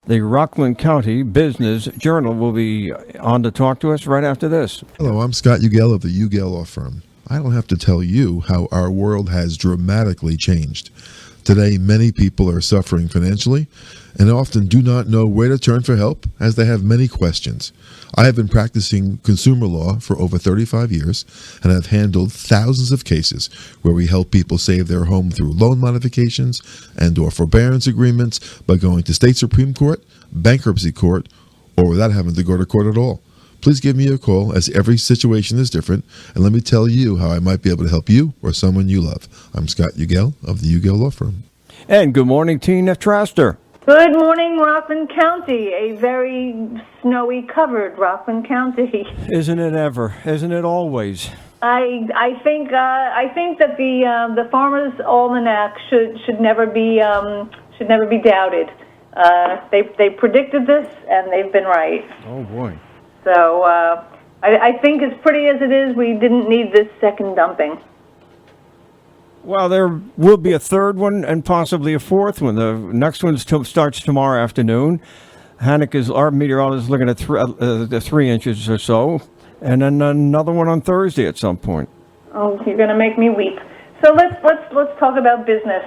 The Rockland County Business Journal will be on to talk to us right after this. Hello, I'm Scott Ugel of the Ugel Law Firm. I don't have to tell you how our world has dramatically changed. Today, many people are suffering financially and often do not know where to turn for help as they have many questions. I have been practicing consumer law for over 35 years and have handled thousands of cases where we help people save their home through loan modifications and/or forbearance agreements by going to state Supreme Court, bankruptcy court, or without having to go to court at all. Please give me a call, as every situation is different, and let me tell you how I might be able to help you or someone you love. I'm Scott Ugel of the Ugel Law Firm. And good morning, Tina Traster. Good morning, Rockland County, a very snowy covered Rockland County. Isn't it ever? Isn't it always? I think that the Farmer's Almanac should never be doubted. They predicted this and they've been right. Oh boy. So I think as pretty as it is, we didn't need this second dumping. Well, there will be a third one and possibly a fourth one. The next one starts tomorrow afternoon. Our meteorologist is looking at 3 inches or so, and then another one on Thursday at some point. Oh, you're going to make me weep. So let's talk about business.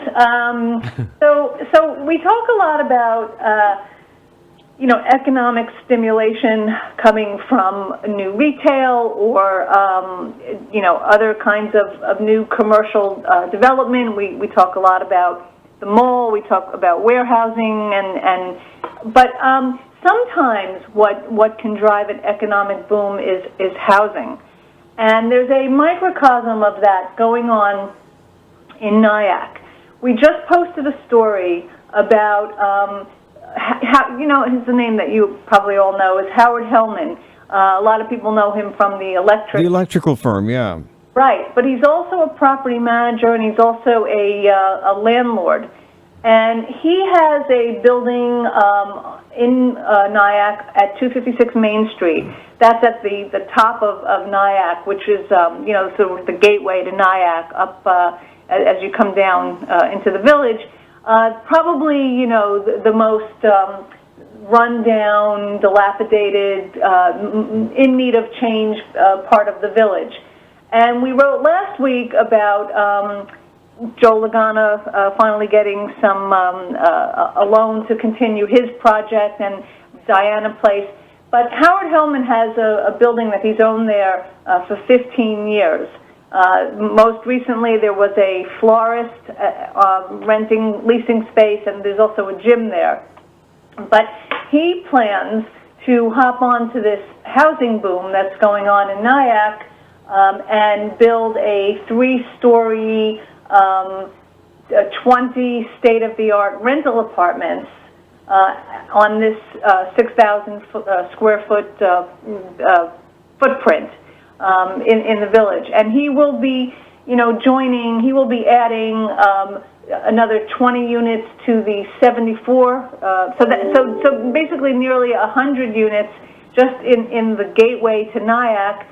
So we talk a lot about economic stimulation coming from new retail or other kinds of new commercial development. We talk a lot about the mall. We talk about warehousing but sometimes what can drive an economic boom is housing, and there's a microcosm of that going on in Nyack. We just posted a story about his the name that you probably all know is Howard Hellman. A lot of people know him from the electrical firm, yeah. Right, but he's also a property manager and he's also a landlord. And he has a building in Nyack at 256 Main Street. That's at the top of Nyack, which is sort of the gateway to Nyack up as you come down into the village. Probably, the most run-down, dilapidated, in need of change part of the village. And we wrote last week about Joe Lagana finally getting a loan to continue his project, and Diana Place. But Howard Hellman has a building that he's owned there for 15 years. Most recently, there was a florist leasing space, and there's also a gym there. But he plans to hop onto this housing boom that's going on in Nyack and build a 3-story, 20 state-of-the-art rental apartments on this 6,000 square foot footprint. In the village, and he will be, he will be adding another 20 units to the 74. So basically, nearly 100 units just in the gateway to Nyack,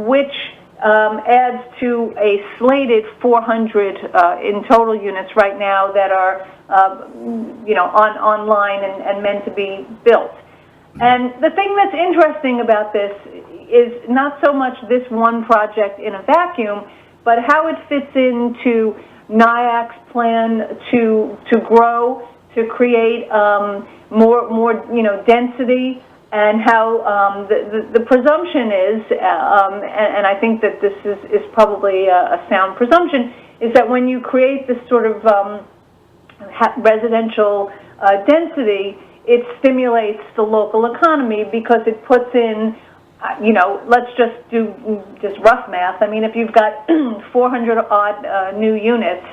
which adds to a slated 400 in total units right now that are, online and meant to be built. And the thing that's interesting about this is not so much this one project in a vacuum, but how it fits into Nyack's plan to grow, to create more density, and how the presumption is, and I think that this is probably a sound presumption, is that when you create this sort of residential density, it stimulates the local economy because it puts in, let's just do rough math. I mean, if you've got 400 odd new units,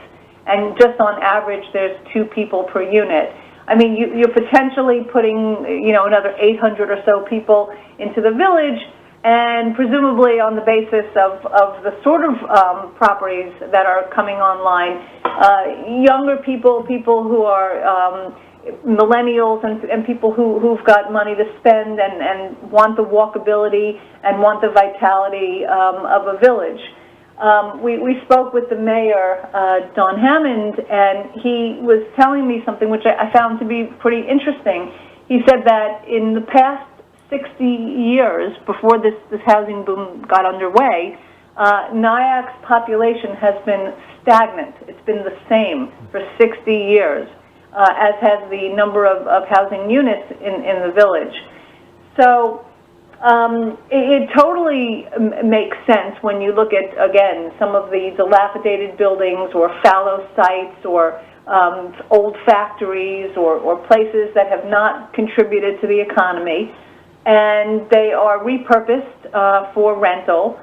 and just on average there's 2 people per unit, I mean, you're potentially putting, another 800 or so people into the village, and presumably on the basis of the sort of properties that are coming online, younger people who are millennials and people who've got money to spend and want the walkability and want the vitality of a village. we spoke with the mayor, Don Hammond, and he was telling me something which I found to be pretty interesting. He said that in the past 60 years, before this housing boom got underway, Nyack's population has been stagnant. It's been the same for 60 years, as has the number of housing units in the village. So it totally makes sense when you look at, again, some of the dilapidated buildings or fallow sites or old factories or places that have not contributed to the economy, and they are repurposed for rentals,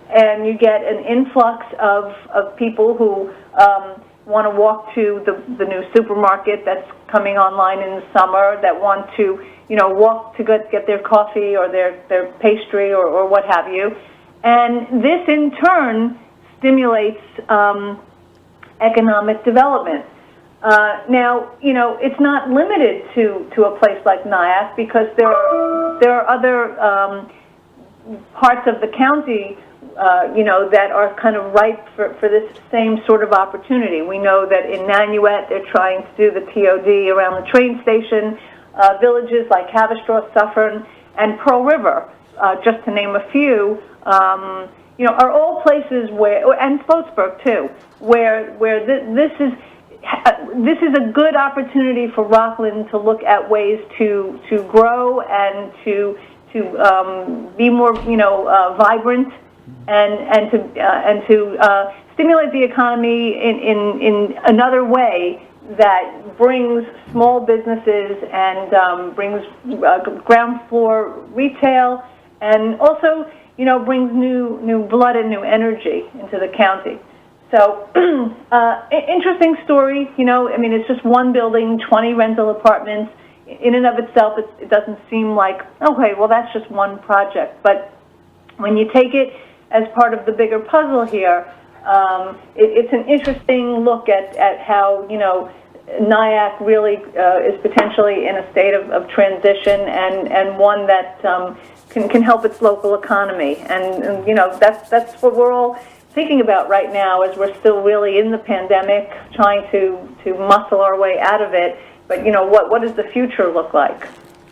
and you get an influx of people who want to walk to the new supermarket that's coming online in the summer, that want to, walk to get their coffee or their pastry or what have you. And this, in turn, stimulates economic development. Now, it's not limited to a place like Nyack, because there are other parts of the county, that are kind of ripe for this same sort of opportunity. We know that in Nanuet, they're trying to do the TOD around the train station. Villages like Haverstraw, Suffern, and Pearl River, just to name a few, are all places where, and Sloatsburg too, where this is a good opportunity for Rockland to look at ways to grow and to be more vibrant and to stimulate the economy in another way that brings small businesses and brings ground floor retail, and also brings new blood and new energy into the county. So interesting story. It's just one building, 20 rental apartments. In and of itself, it doesn't seem like, okay, well, that's just one project. But when you take it as part of the bigger puzzle here, it's an interesting look at how, Nyack really is potentially in a state of transition, and one that can help its local economy. And that's what we're all thinking about right now, as we're still really in the pandemic, trying to muscle our way out of it. But what does the future look like?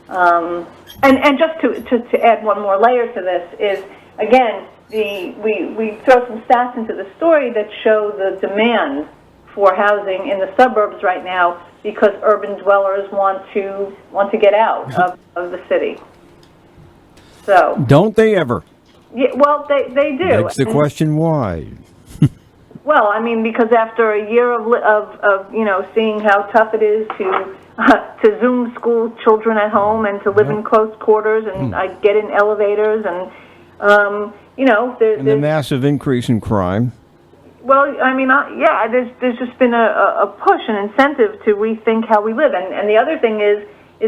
And just to add one more layer to this is, again, we throw some stats into the story that show the demand for housing in the suburbs right now, because urban dwellers want to get out of the city. So don't they ever? Yeah, well, they do. That's the question, why? Well, because after a year of seeing how tough it is to Zoom school children at home and to live in close quarters, and I get in elevators, and and the massive increase in crime. Well, there's just been a push, an incentive to rethink how we live, and the other thing is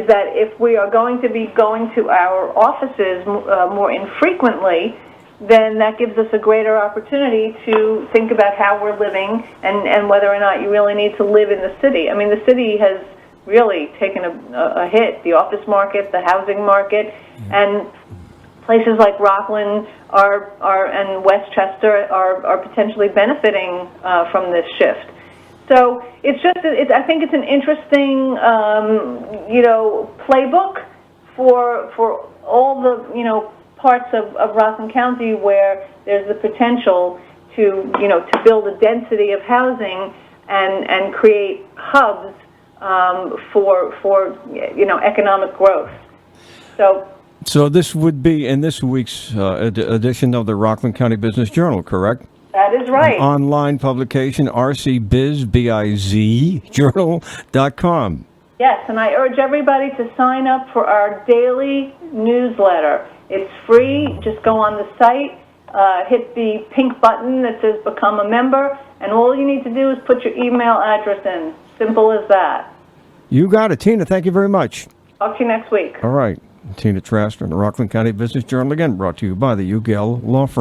that if we are going to be going to our offices more infrequently, then that gives us a greater opportunity to think about how we're living and whether or not you really need to live in the city. The city has really taken a hit, the office market, the housing market, and places like Rockland and Westchester are potentially benefiting from this shift. So I think it's an interesting playbook for all the parts of Rockland County where there's the potential to build a density of housing and create hubs for economic growth. So this would be in this week's edition of the Rockland County Business Journal, correct? That is right. An online publication, rcbiz, journal.com. Yes, and I urge everybody to sign up for our daily newsletter. It's free. Just go on the site, hit the pink button that says Become a Member, and all you need to do is put your email address in. Simple as that. You got it, Tina. Thank you very much. Talk to you next week. All right. Tina Traster in the Rockland County Business Journal, again brought to you by the UGL Law Firm.